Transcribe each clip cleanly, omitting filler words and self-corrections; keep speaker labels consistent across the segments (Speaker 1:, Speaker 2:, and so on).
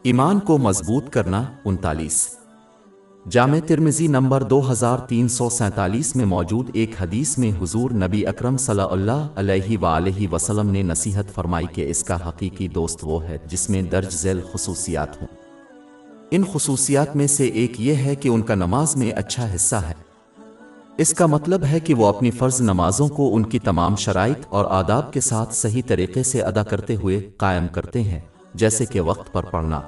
Speaker 1: ایمان کو مضبوط کرنا 39۔ جامع ترمذی نمبر 2347 میں موجود ایک حدیث میں حضور نبی اکرم صلی اللہ علیہ وآلہ وسلم نے نصیحت فرمائی کہ اس کا حقیقی دوست وہ ہے جس میں درج ذیل خصوصیات ہوں۔ ان خصوصیات میں سے ایک یہ ہے کہ ان کا نماز میں اچھا حصہ ہے۔ اس کا مطلب ہے کہ وہ اپنی فرض نمازوں کو ان کی تمام شرائط اور آداب کے ساتھ صحیح طریقے سے ادا کرتے ہوئے قائم کرتے ہیں، جیسے کہ وقت پر پڑھنا۔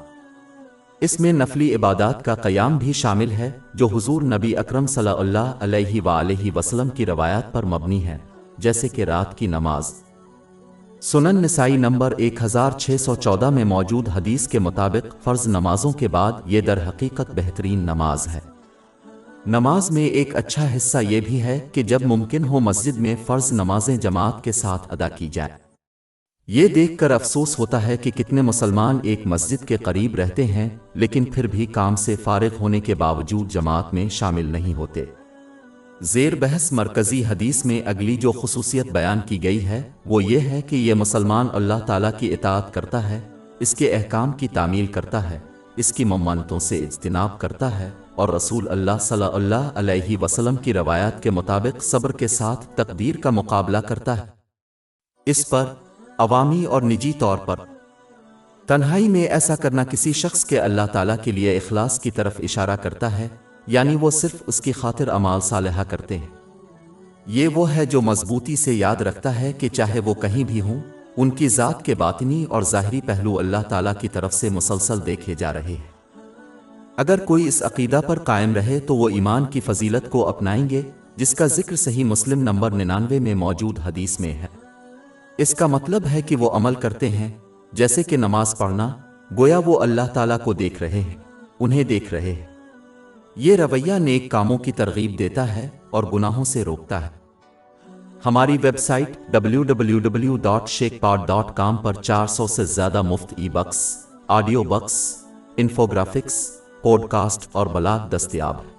Speaker 1: اس میں نفلی عبادات کا قیام بھی شامل ہے جو حضور نبی اکرم صلی اللہ علیہ وآلہ وسلم کی روایات پر مبنی ہے، جیسے کہ رات کی نماز۔ سنن نسائی نمبر 1614 میں موجود حدیث کے مطابق فرض نمازوں کے بعد یہ در حقیقت بہترین نماز ہے۔ نماز میں ایک اچھا حصہ یہ بھی ہے کہ جب ممکن ہو مسجد میں فرض نمازیں جماعت کے ساتھ ادا کی جائیں۔ یہ دیکھ کر افسوس ہوتا ہے کہ کتنے مسلمان ایک مسجد کے قریب رہتے ہیں لیکن پھر بھی کام سے فارغ ہونے کے باوجود جماعت میں شامل نہیں ہوتے۔ زیر بحث مرکزی حدیث میں اگلی جو خصوصیت بیان کی گئی ہے وہ یہ ہے کہ یہ مسلمان اللہ تعالیٰ کی اطاعت کرتا ہے، اس کے احکام کی تعمیل کرتا ہے، اس کی ممانعتوں سے اجتناب کرتا ہے اور رسول اللہ صلی اللہ علیہ وسلم کی روایات کے مطابق صبر کے ساتھ تقدیر کا مقابلہ کرتا ہے۔ اس پر عوامی اور نجی طور پر تنہائی میں ایسا کرنا کسی شخص کے اللہ تعالیٰ کے لیے اخلاص کی طرف اشارہ کرتا ہے، یعنی وہ صرف اس کی خاطر اعمال صالحہ کرتے ہیں۔ یہ وہ ہے جو مضبوطی سے یاد رکھتا ہے کہ چاہے وہ کہیں بھی ہوں، ان کی ذات کے باطنی اور ظاہری پہلو اللہ تعالیٰ کی طرف سے مسلسل دیکھے جا رہے ہیں۔ اگر کوئی اس عقیدہ پر قائم رہے تو وہ ایمان کی فضیلت کو اپنائیں گے، جس کا ذکر صحیح مسلم نمبر 99 میں موجود حدیث میں ہے۔ اس کا مطلب ہے کہ وہ عمل کرتے ہیں جیسے کہ نماز پڑھنا، گویا وہ اللہ تعالیٰ کو دیکھ رہے ہیں، انہیں دیکھ رہے ہیں۔ یہ رویہ نیک کاموں کی ترغیب دیتا ہے اور گناہوں سے روکتا ہے۔ ہماری ویب سائٹ www.sheikhpod.com پر 400 سے زیادہ مفت e books, audio books, infographics, podcast اور بلاگ دستیاب ہے۔